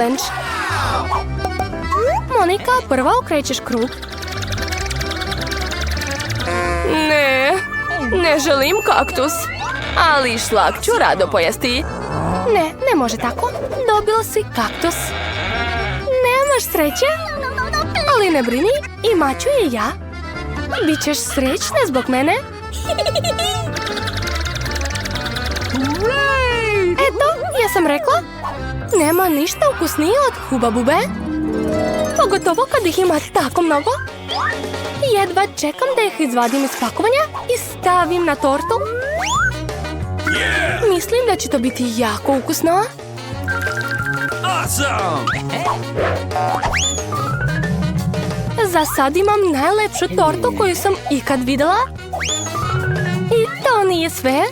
challenge. Monika, prva okrećeš krug. Ne želim kaktus, ali šlag ću rado pojesti. Ne može tako. Dobila si kaktus. Nemaš sreće? Ali ne brini, imat ću je ja. Bićeš srećna zbog mene. Eto, ja sam rekla. Nema ništa ukusnije od Huba Bube. Pogotovo kad ih ima tako mnogo. Jedva čekam da ih izvadim iz pakovanja i stavim na tortu. Mislim da će to biti jako ukusno. Za sad imam najlepšu tortu koju sam ikad videla. I to nije sve.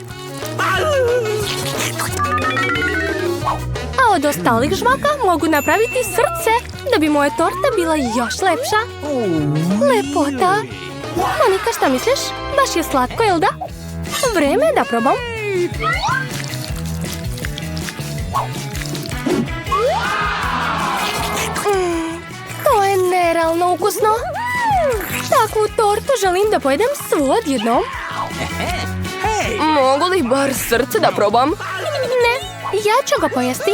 A od ostalih žvaka mogu napraviti srce da bi moja torta bila još lepša. Lepota. Monika, šta misliš? Baš je slatko, jel da? Vreme je da probam. To je nerealno ukusno. Takvu tortu želim da pojedem svu odjednom. Mogu li bar srce da probam? Ne, ja ću ga pojesti.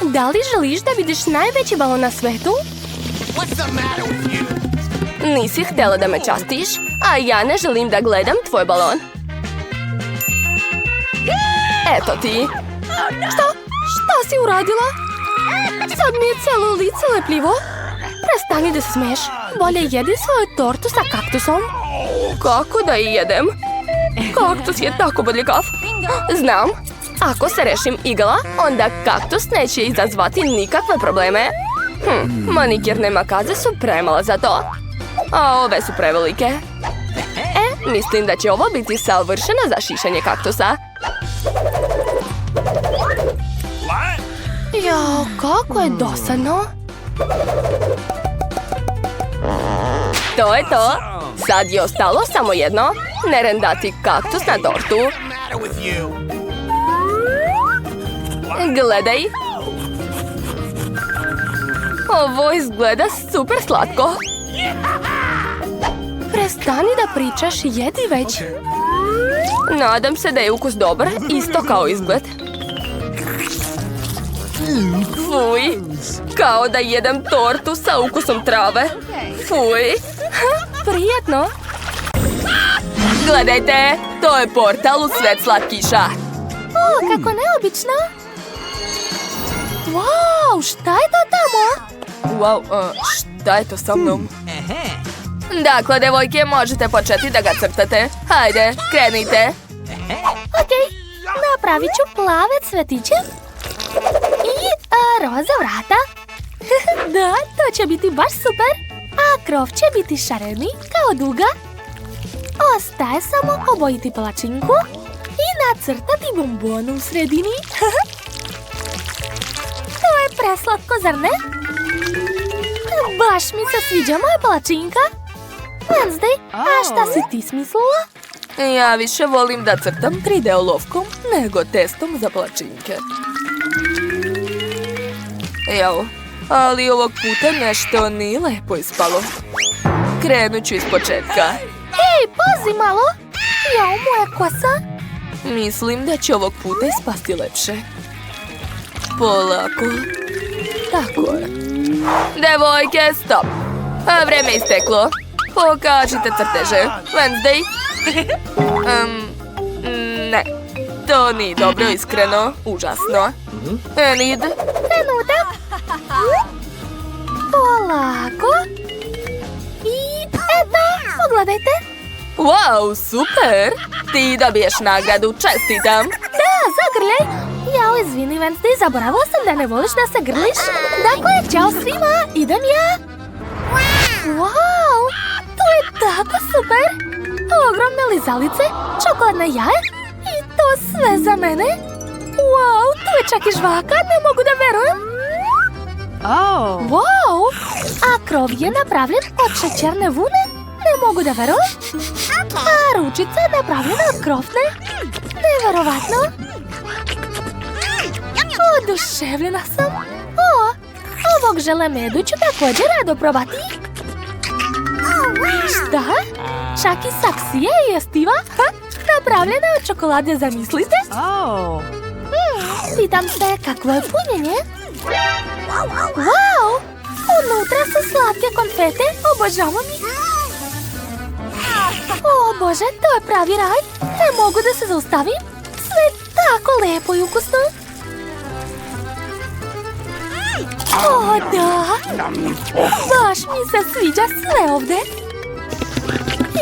Da li želiš da vidiš najveći balon na svetu? Nisi htjela da me častiš, a ja ne želim da gledam tvoj balon. Eto ti. Šta si uradila? Sad mi je cijelo lice lepljivo. Prestani da se smiješ. Bolje jedi svoju tortu sa kaktusom. Kako da je jedem? Kaktus je tako bodljikav. Znam. Ako se rešim igala, onda kaktus neće izazvati nikakve probleme. Manikirne makaze su premala za to. A ove su prevelike. Mislim da će ovo biti savršeno za šišanje kaktusa. Jao, kako je dosadno. To je to. Sad je ostalo samo jedno. Ne rendati kaktus na tortu. Gledaj. Ovo izgleda super slatko. Prestani da pričaš, jedi već. Nadam se da je ukus dobar, isto kao izgled. Fuj, kao da jedem tortu sa ukusom trave. Fuj. Prijetno. Gledajte, to je portal u svet slatkiša. O, kako neobično. Wow, šta je to tamo? Wow, šta je to sa mnom? Dakle, devojke, možete početi da ga crtate. Hajde, krenite. Okej, napravit ću plave cvetiće i roza vrata. Da, to će biti baš super. A krov će biti šareni kao duga. Ostaje samo obojiti palačinku i nacrtati bombonu u sredini. To je preslatko, zar ne? Baš mi se sviđa moja palačinka. Wednesday, a šta si ti smislila? Ja više volim da crtam 3D olovkom nego testom za palačinke. Jao, ali ovog puta nešto nije lepo ispalo. Krenut ću iz početka. Ej, pazi malo! Jao, moja kosa! Mislim da će ovog puta ispasti lepše. Polako. Tako je. Devojke, stop! Vreme je isteklo. Pokažite crteže. Wednesday? Ne. To nije dobro, iskreno. Užasno. Enid? Trenutak. Polako. I eto, pogledajte. Wow, super! Ti dobiješ nagradu, čestitam. Da, zagrljaj. Jao, izvini, Wednesday, zaboravila sam da ne voliš da se grliš. Dakle, čao svima, idem ja. Wow, to je tako super. Ogromne lizalice, čokoladne jaje i to sve za mene. Wow, tu je čak i žvaka, ne mogu da verujem. Wow, a krov je napravljen od šećerne vune. Ne mogu da verujem. A ručica je napravljena od krofne. Neverovatno. Oduševljena sam. Ovog žele medu ću također rado probati. Šta? Čak i saksija je jestiva? Napravljena od čokolade, zamislite? Pitam se kakvo je punjenje. Wow! Unutra su slatke konfete, obožavam ih. O Bože, to je pravi raj. Ne mogu da se zaustavim. Sve tako lepo i ukusno. O da! Baš mi se sviđa sve ovde.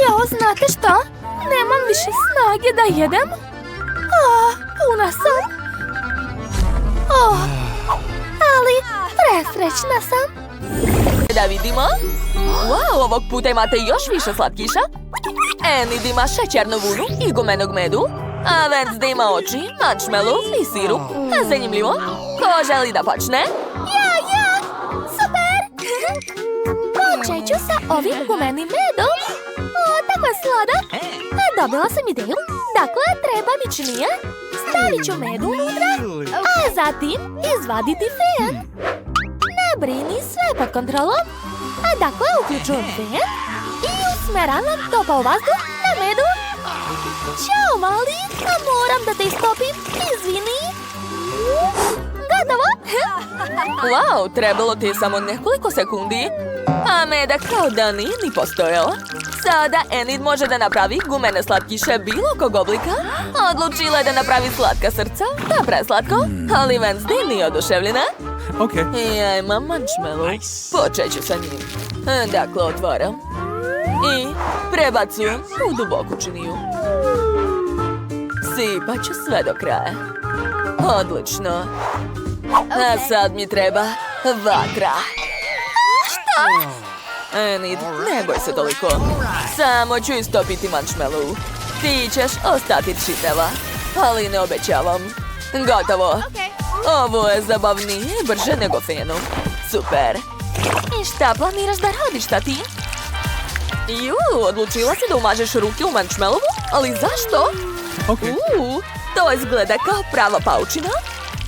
Jao, znate šta? Nemam više snage da jedem. Puna sam. Ali presrećna sam. Da vidimo. Wow, ovog puta imate još više slatkiša. Enid ima šećernu vunu i gumenog medu. A Wednesday ima oči, marshmallow i sirup. Zanimljivo. Ko želi da počne? Ja! Super! Počet ću sa ovim gumenim medom. Tako je sladak. Dobila sam ideju. Dakle, treba mi činije. Stavit ću med unutra, a zatim izvaditi fen. Ne brini, sve pod kontrolom. Dakle, uključujem fen i usmeravam topao vazduh na medu. Ćao, mali, moram da te istopim. Izvini. Gotovo. Wow, trebalo ti je samo nekoliko sekundi. A meda kao da nije ni postojao. Sada Enid može da napravi gumene slatkiše bilo kog oblika. Odlučila je da napravi slatka srca. To je preslatko, ali Wednesday nije oduševljena. Ja imam marshmallow. Počet ću sa njim. Dakle, otvaram. I prebacujem u duboku činiju. Sipat ću sve do kraja. Odlično. A sad mi treba vatra. Šta? Enid, ne boj se toliko. Samo ću istopiti marshmallow. Ti ćeš ostati čitava, ali ne obećavam. Gotovo. Ovo je zabavnije i brže nego fenom. Super. I šta planiraš da radiš, tati? Odlučila si da umažeš ruke u marshmallowu? Ali zašto? To izgleda kao prava paučina.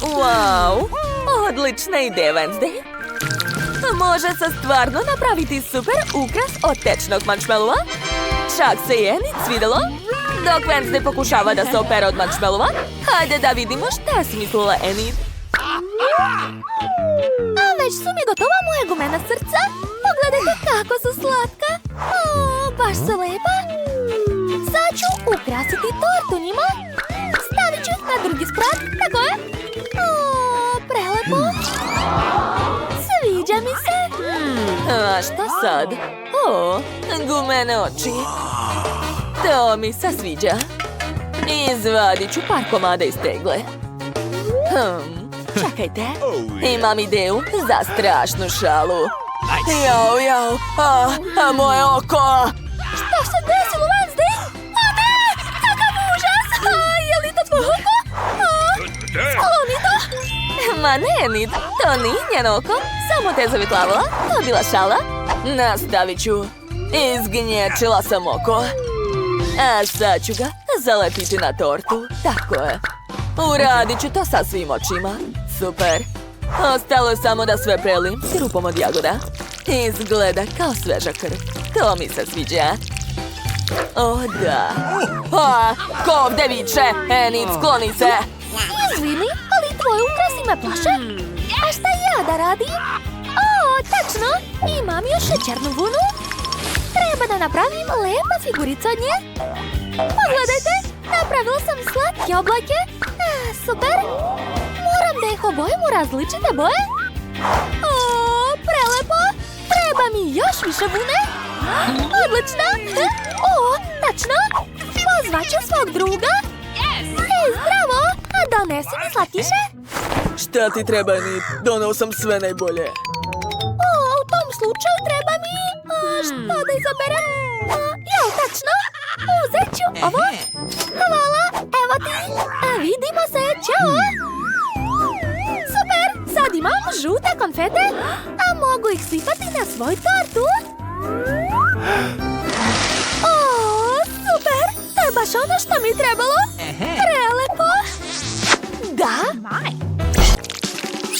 Wow, odlična ideja, Wednesday. Može se stvarno napraviti super ukras od tečnog marshmallowa. Čak se je Enid svidelo. Dok Wednesday pokušava da se opere od marshmallowa, hajde da vidimo šta je smislila Enid. A već su mi gotova moja gumena srca. Pogledajte kako su slatka. Baš su lepa. Sad ću ukrasiti tortu njima. Stavit ću na drugi sprat, tako je. Prelepo. Sviđa mi se. A šta sad? Gumene oči. To mi se sviđa. Izvadit ću par komada iz tegle. Čekajte. Imam ideju za strašnu šalu. Jao. Moje oko. Šta se desilo, Wednesday? Ne! Kakav užas! Je li to tvoj oko? Skloni to! Ma ne, Enid, to nije njeno oko. Samo te zavitlavala, to je bila šala. Nastavit ću. Izgnječila sam oko. A sad ću ga zalepiti na tortu. Tako je. Uradit ću to sa svim očima. Super. Ostalo je samo da sve prelim sirupom od jagoda. Izgleda kao sveža krv. To mi se sviđa. Da. Ko ovde viče? Enid, skloni se. Izvini, ali tvoj ukrasi me plaše. A šta ja da radim? Tačno. Imam još šećernu vunu. Treba da napravim lepa figurica od nje. Pogledajte, napravila sam slatke oblake. Super. Moram da ih obojim u različite boje. Prelepo. Treba mi još više vune. Odlično. Tačno. Pozvaću svog druga. Zdravo. Donesi mi slatkiše. Šta ti treba, Enid? Donao sam sve najbolje. U tom slučaju treba mi... Šta da izaberem? Tačno. Uzet ću ovo. Hvala. Evo ti. Vidimo se. Ćao. Super. Sad imam žute konfete. A mogu ih sipati na svoju tortu. Super. To je baš ono što mi trebalo. Prelepo. Da.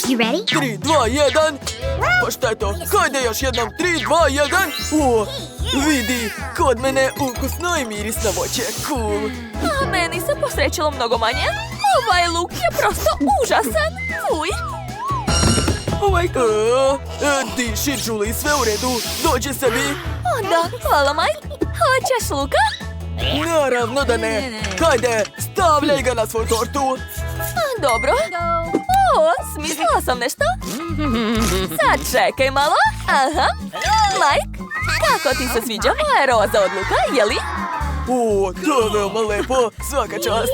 You ready? 3, 2, 1. Pa šta je to? Hajde još jednom. 3, 2, 1. O, vidi, kod mene ukusno i mirisno voće. Cool. A meni se posrećilo mnogo manje. Ovaj luk je prosto užasan. Fuj. Diši, Julie, sve u redu. Dođi sebi. Onda, hvala Mike. Hoćeš luka? Naravno da ne. Hajde, stavljaj ga na svoju tortu. Dobro. O, smislila sam nešto. Sad čekaj malo. Aha. Mike, kako ti se sviđa moja roza od luka, jeli? O, to je veoma lepo. Svaka čast.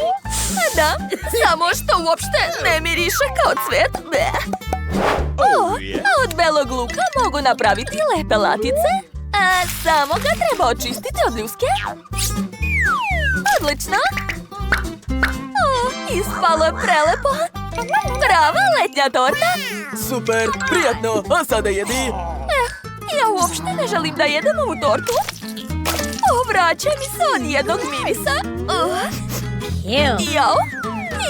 Da, samo što uopšte ne miriše kao cvet. O, a od belog luka mogu napraviti lepe latice. A samo ga treba očistiti od ljuske. Odlično. O, ispalo je prelepo. Prava letnja torta. Super, prijatno. A sada jedi. Ja uopšte ne želim da jedem ovu tortu. O, vraća mi se od jednog mirisa. Jao,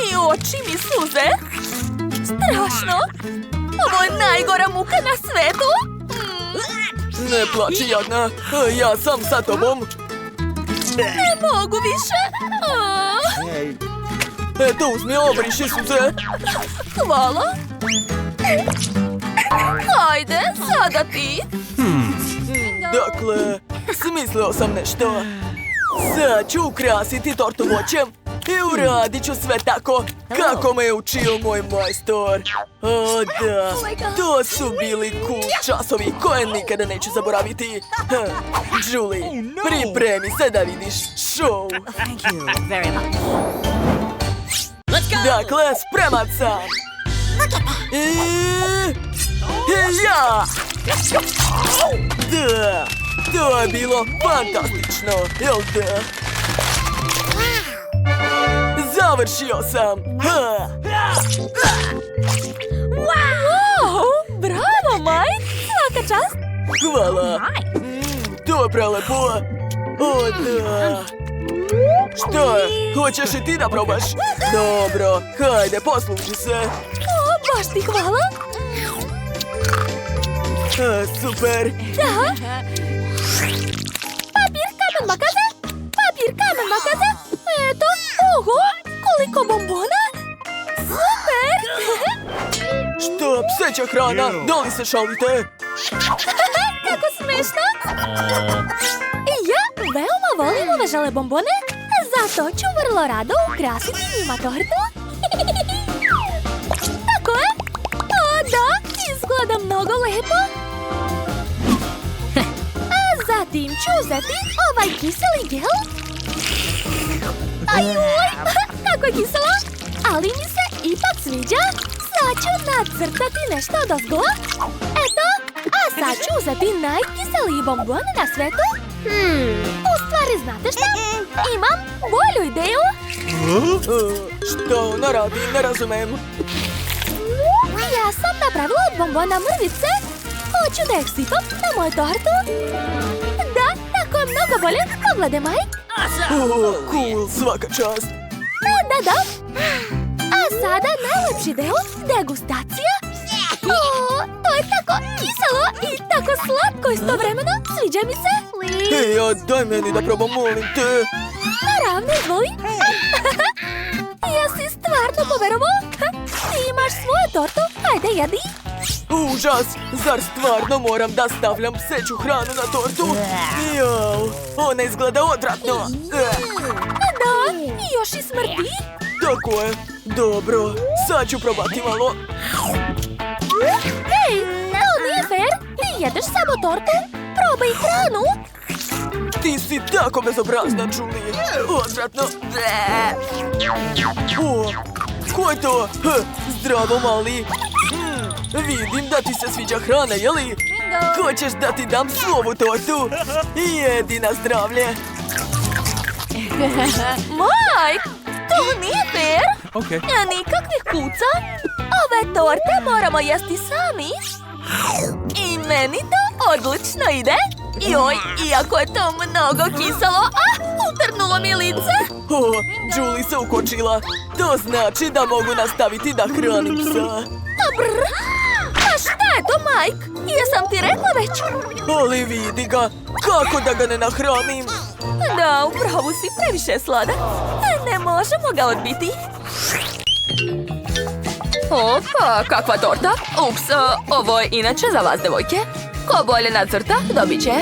i oči mi suze. Strašno. Ovo je najgora muka na svetu. Ne plači, jadna. Ja sam sa tobom. Ne mogu više. Eto, uzmi, obriši suze. Hvala. Hajde, sada ti. Dakle, smislio sam nešto. Sad ću ukrasiti tortu voćem i uradit ću sve tako kako me je učio moj majstor. O da, to su bili cool časovi koje nikada neću zaboraviti. Julie, pripremi se da vidiš show. Thank you very much. Dakle, spreman sam. I ja! Da, to je bilo fantastično, jel da? Završio sam! Wow, bravo, Mike. Svaka čast. Hvala! To je prelepo! O da! Što je? Hoćeš i ti da probaš? Dobro, hajde, posluži se! O, baš ti hvala. Super! Da. Papir, kamen, makaze. Papir, kamen, makaze. Eto, oho, koliko bombona. Super. Što, pseća hrana? Da li se šalite? Kako smešno. I ja veoma volim ove žele bombone, zato ću vrlo rado ukrasiti njima tortu. Tako je. O da, izgleda mnogo lepo. A zatim ću uzeti ovaj kiseli gel. Ajuj, kako je kiselo, ali mi se ipak sviđa. Sad ću nacrtati nešto odozgo. Eto, a sad ću uzeti najkiseliji bombon na svetu. U stvari, znate šta? Imam bolju ideju. Što ona radi? Ne razumem. Ja sam napravila od bombona mrvice. Hoću da ih sipam na moju tortu. Da, tako je mnogo bolje. Pogledaj, Mike. Cool, svaka čast. Da. A sada najlepši deo, degustacija. O, to je tako kiselo i tako slatko istovremeno. Sviđa mi se. Ej, daj meni da probam, molim te. Naravno, izvoli. Jesi stvarno poverovao? Ti imaš svoju tortu, ajde jedi. Užas! Zar stvarno moram da stavljam pseću hranu na tortu? Jao, ona izgleda odvratno. Da, i još i smrti. Tako je. Dobro, sad ću probati malo. Hej, to nije fair. Ti jedeš samo tortu. Probaj hranu. Ti si tako bezobrazna, Julie. Odvratno. O, ko je to? Zdravo, mali. Vidim da ti se sviđa hrana, jeli? Hoćeš da ti dam svu ovu tortu? Jedi na zdravlje. Mike, to nije fair. Nikakvih kuca. Ove torte moramo jesti sami. I meni to odlično ide. Joj, iako je to mnogo kiselo, utrnulo mi lice. O, Julie se ukočila. To znači da mogu nastaviti da hranim psa. Brr. A šta je to, Mike? Jesam ti rekla već? Ali vidi ga, kako da ga ne nahranim? Da, upravo si, previše sladak. Ne možemo ga odbiti. Opa, kakva torta. Ups, ovo je inače za vas, devojke. Ko bolje nacrta, dobit će.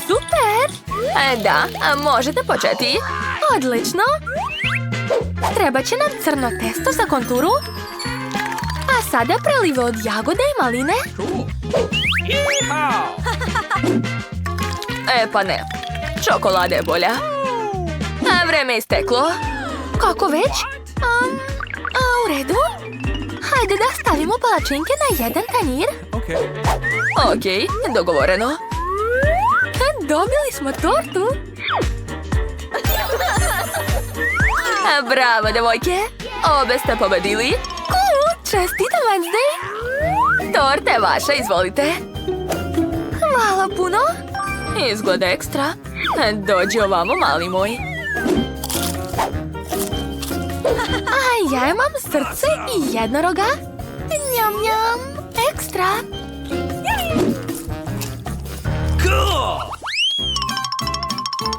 Super! Da, možete početi. Odlično. Treba će nam crno testo za konturu. A sada prelive od jagode i maline. Pa ne, čokolada je bolja. Vreme je isteklo. Kako već? U redu. Hajde da stavimo palačinke na jedan tanjir. Okej, dogovoreno. Dobili smo tortu. Bravo, devojke. Obe ste pobedili. Čestitam, Wednesday. Torta je vaša, izvolite. Hvala puno. Izgleda ekstra. Dođi ovamo, mali moj. A ja imam srce i jednoroga. Njam, njam. Ekstra.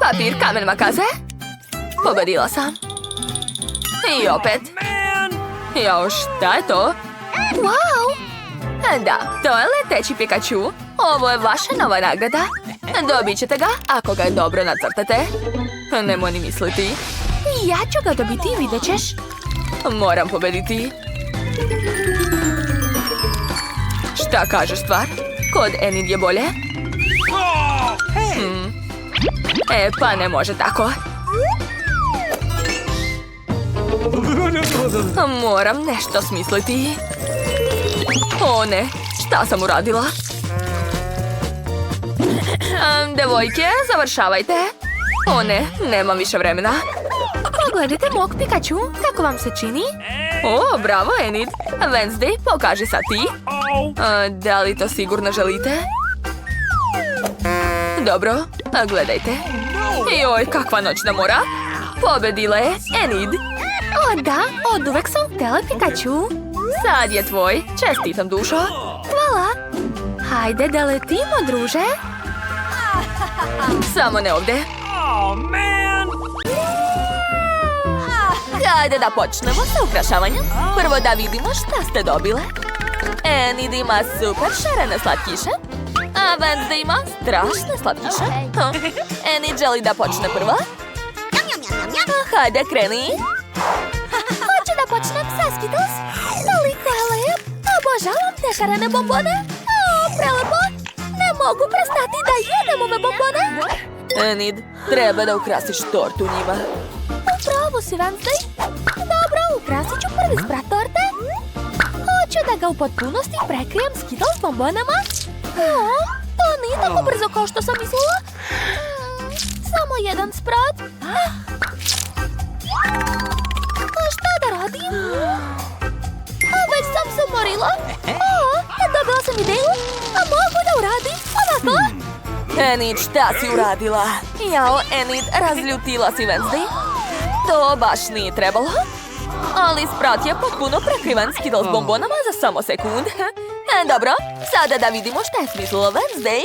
Papir, kamen, makaze. Pobedila sam. I opet. Jao, šta je to? Wow! Da, to je leteći Pikachu. Ovo je vaša nova nagrada. Dobit ćete ga ako ga dobro nacrtate. Nemoj ni misliti. Ja ću ga dobiti, vidjet ćeš. Moram pobediti. Šta kažeš, stvar? Kod Enid je bolje? Pa ne može tako. Moram nešto smisliti. O ne, šta sam uradila? Devojke, završavajte. O ne, nemam više vremena. Pogledajte mog Pikachu, kako vam se čini? O, bravo, Enid. Wednesday, pokaži sad ti. Da li to sigurno želite? Dobro, gledajte. Joj, kakva noćna mora. Pobedila je Enid. O da, oduvek sam htjela Pikachu. Sad je tvoj, čestitam, dušo. Hvala. Hajde da letimo, druže. Samo ne ovdje. Hajde da počnemo sa ukrašavanjem. Prvo da vidimo šta ste dobile. Enid ima super šarene slatkiše, a Wednesday ima strašne slatkiše. Enid želi da počne prva. Hajde, kreni. Hoću da počnem sa Skittles. Toliko je lep. Obožavam te šarene bombone. Prelepo. Ne mogu prestati da jedem ove bombone. Enid, treba da ukrasiš tortu njima. Upravo si, Wednesday. Dobro, ukrasit ću prvi sprat torte. Hoću da ga u potpunosti prekrijem Skittles bombonama. To nije tako brzo kao što sam mislila. Samo jedan sprat. Šta da radim? Već sam se umorila. Dobila sam ideju. Mogu da uradim ovako. Enid, šta si uradila? Jao, Enid, razljutila si Wednesday. To baš nije trebalo. Ali sprat je potpuno prekriven Skittles bombonama za samo sekund. Dobro, sada da vidimo šta je smislila Wednesday.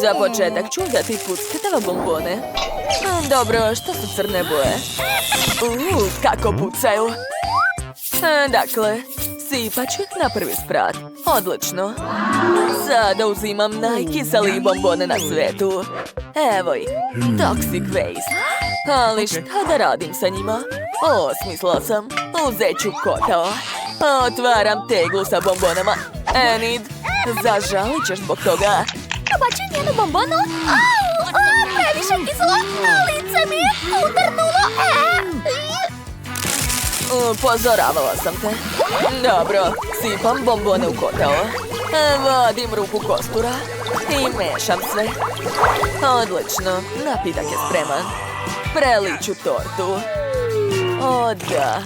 Za početak ću da ti puckatava bombone. Dobro, što su crne boje? Kako pucaju. Dakle, sipat ću ih na prvi sprat. Odlično. Sada uzimam najkiseliji bombone na svetu. Evo ih, Toxic Waste. Ali šta da radim sa njima? Smislila sam. Uzet ću kotao. Otvaram teglu sa bombonama. Enid, zažalit ćeš zbog toga. Bacim jednu bombonu. Previše kiselo. Lice mi je utrnulo. Upozoravala sam te. Dobro, sipam bombone u kotao. Vadim ruku kostura i mešam sve. Odlično, napitak je spreman. Preliću tortu. O da.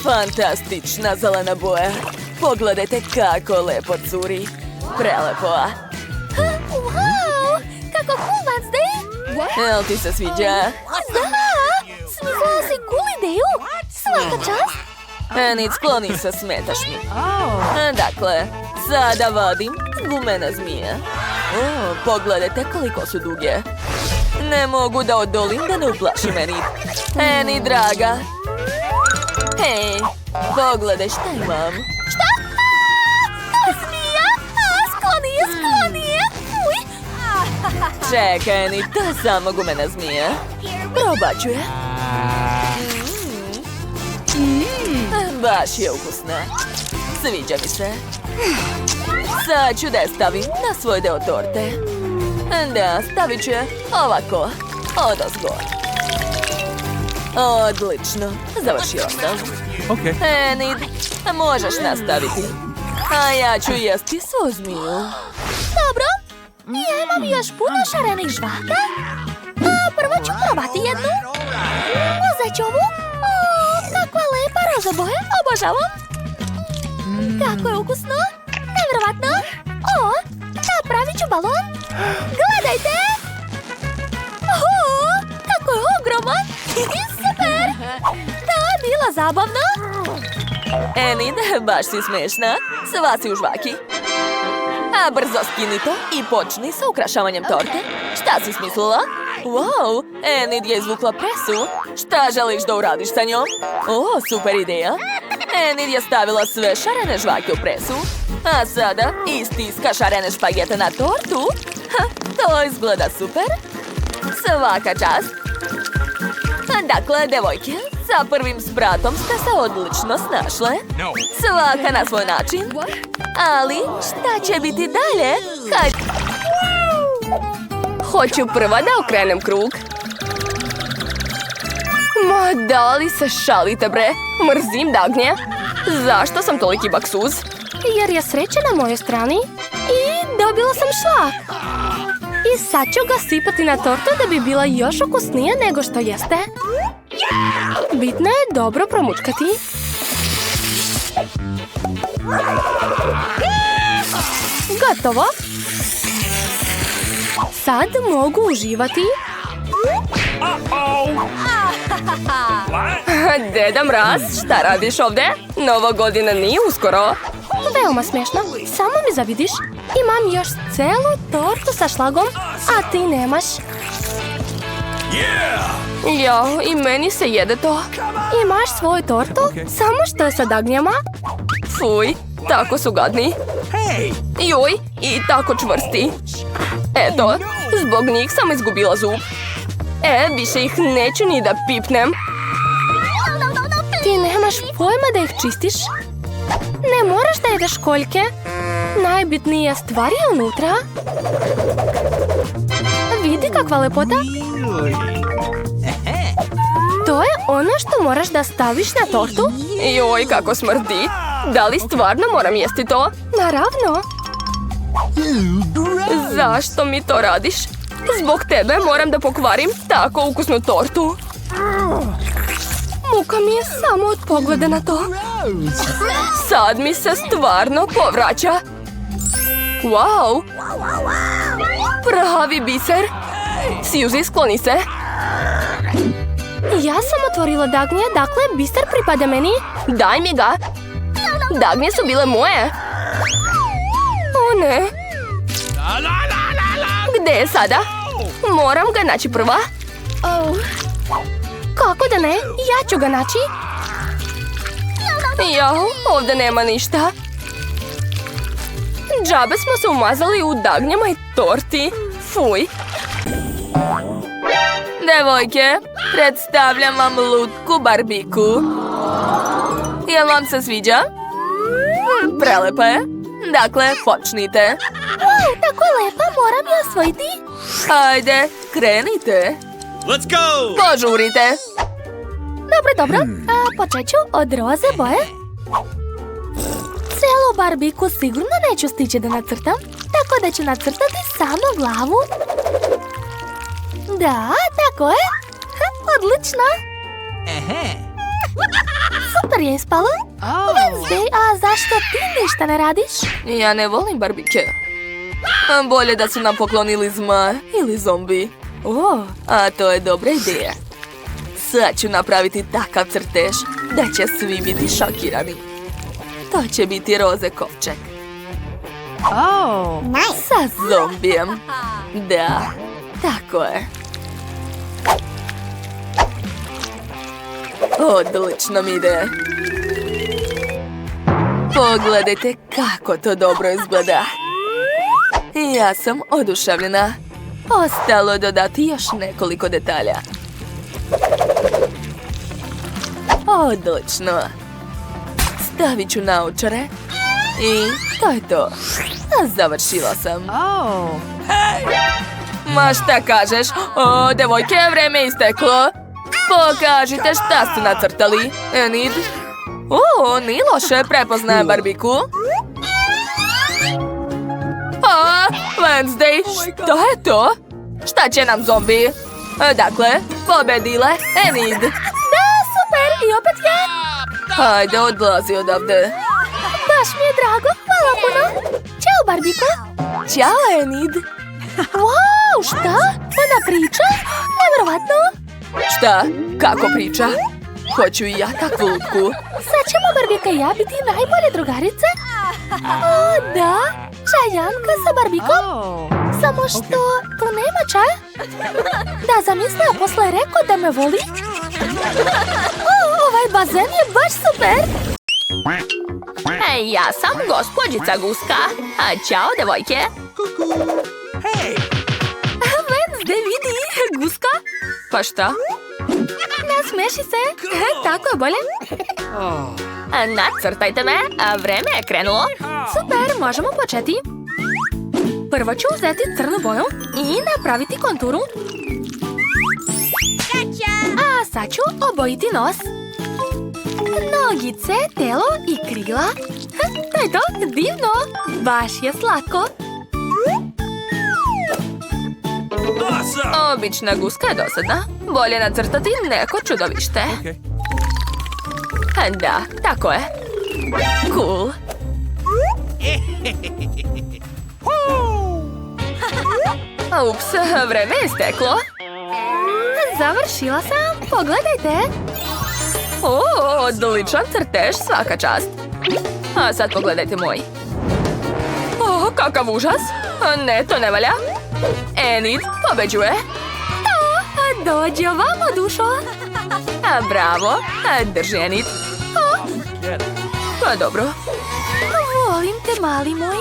Fantastična zelena boja. Pogledajte kako lepo curi. Prelepo. Wow, kako cool, Wednesday. Jel ti se sviđa? Da, smislila si cool ideju. Svaka čast. Enid, skloni se, smetaš mi. Dakle, sada vadim gumene zmije. Pogledajte koliko su duge. Ne mogu da odolim da ne uplašim Enid. Enid, draga. Hej, pogledaj šta imam. Šta? To je zmija? Skloni je, skloni je. Uj. Čekaj, Enid, to je samo gumena zmija. Probat ću je. Baš je ukusna. Sviđa mi se. Sad ću da je stavim na svoj deo torte. Da, stavit ću je ovako, odozgo. Odlično, završio sam. Enid, možeš nastaviti. A ja ću jesti svu zmiju. Dobro. Ja imam još puno šarenih žvaka. Prvo ću probati jednu. Uzet ću ovu. Kakva lepa roza boja, obožavam. Kako je ukusno. Nevjerovatno. Napravit ću balon. Gledajte. Kako je ogroman. Super. To je bila zabavno. Enid, baš si smešna. Sva si u žvaki. A brzo skini to i počni sa ukrašavanjem torte. Šta si smislila? Wow, Enid je izvukla presu. Šta želiš da uradiš sa njom? Super ideja. Enid je stavila sve šarene žvake u presu. A sada istiska šarene špagete na tortu. To izgleda super. Svaka čast. Dakle, devojke, sa prvim spratom ste se odlično snašle. Svaka na svoj način. Ali šta će biti dalje? Hoću prva da okrenem krug. Ma da li se šalite, bre? Mrzim dagnje. Zašto sam toliki baksuz? Jer je sreća na mojoj strani i dobila sam šlak. I sad ću ga sipati na tortu da bi bila još ukusnija nego što jeste. Bitno je dobro promučkati. Gotovo. Sad mogu uživati. Deda Mraz, šta radiš ovdje? Nova godina nije uskoro. Veoma smiješno. Samo mi zavidiš. Imam još celu tortu sa šlagom, a ti nemaš. Jo, i meni se jede to. Imaš svoju tortu, samo što je sa dagnjama? Fuj, tako su gadni. Joj, i tako čvrsti. Eto, zbog njih sam izgubila zub. Više ih neću ni da pipnem. Ti nemaš pojma da ih čistiš? Ne moraš da jedeš školjke. Najbitnija stvar je unutra. Vidi kakva lepota. To je ono što moraš da staviš na tortu. Joj, kako smrdi. Da li stvarno moram jesti to? Naravno. Zašto mi to radiš? Zbog tebe moram da pokvarim tako ukusnu tortu. Muka mi je samo od pogleda na to. Sad mi se stvarno povraća. Wow! Pravi biser. Suzy, skloni se. Ja sam otvorila dagnje, dakle biser pripada meni. Daj mi ga. Dagnje su bile moje. O ne. Gde je sada? Moram ga naći prva. Kako da ne? Ja ću ga naći. Jao, ovdje nema ništa. Džabe smo se umazali u dagnjama i torti. Fuj. Devojke, predstavljam vam lutku barbiku. Jel vam se sviđa? Prelepa je. Dakle, počnite. Wow, tako je lepa, moram je osvojiti. Ajde, krenite. Let's go! Požurite. Dobro. Počet ću od roze boje. Celu barbiku sigurno neću stići da nacrtam, tako da ću nacrtati samo glavu. Da, tako je. Odlično. Super je ispalo. Wednesday, a zašto ti ništa ne radiš? Ja ne volim barbike. Bolje da su nam poklonili zma ili zombi. A to je dobra ideja. Sad ću napraviti takav crtež da će svi biti šokirani. To će biti roze kovčeg. Oh, Sa zombijem. Da, tako je. Odlično mi ide. Pogledajte kako to dobro izgleda. Ja sam oduševljena. Ostalo je dodati još nekoliko detalja. Odlično. Stavit ću naočare. I to je to. Završila sam. oh. Ma šta kažeš? O, devojke, vreme je isteklo. Pokažite šta ste nacrtali, Enid. O, nije loše, prepoznajem barbiku. A, Wednesday, šta je to? Šta će nam zombi? Dakle, pobedile Enid. Da, super, i opet ja. Hajde, odlazi odavde. Baš mi je drago, hvala puno. Ćao, Barbiko. Ćao, Enid. Wow, šta? Ona priča? Nevjerovatno. Šta? Kako priča? Hoću i ja takvu lutku. Sad ćemo Barbika i ja biti najbolje drugarice? O, da? Čajanka sa Barbikom? Samo što tu nema čaja? Da, zamislio, posle je rekao da me voli. O, ovaj bazen je baš super. Ja sam gospođica Guska. A ćao, devojke. Wednesday, vidi, Guska. Pa šta? Nasmeši se. Tako je bolje. Nacrtajte me, a vreme je krenulo. Super, možemo početi. Prvo ću uzeti crnu boju i napraviti konturu. A sad ću obojiti nos. Nogice, telo i krila. To je to, divno. Baš je slatko. Obična guska je dosadna. Bolje nacrtati neko čudovište. Da, tako je. Cool. Ups, vreme je isteklo. Završila sam, pogledajte. O, odličan crtež, svaka čast. A sad pogledajte moj. O, kakav užas. Ne, to ne valja. Enid pobeđuje. Dođi ovamo, dušo. Bravo, drži Enid. Pa dobro. Volim te, mali moj.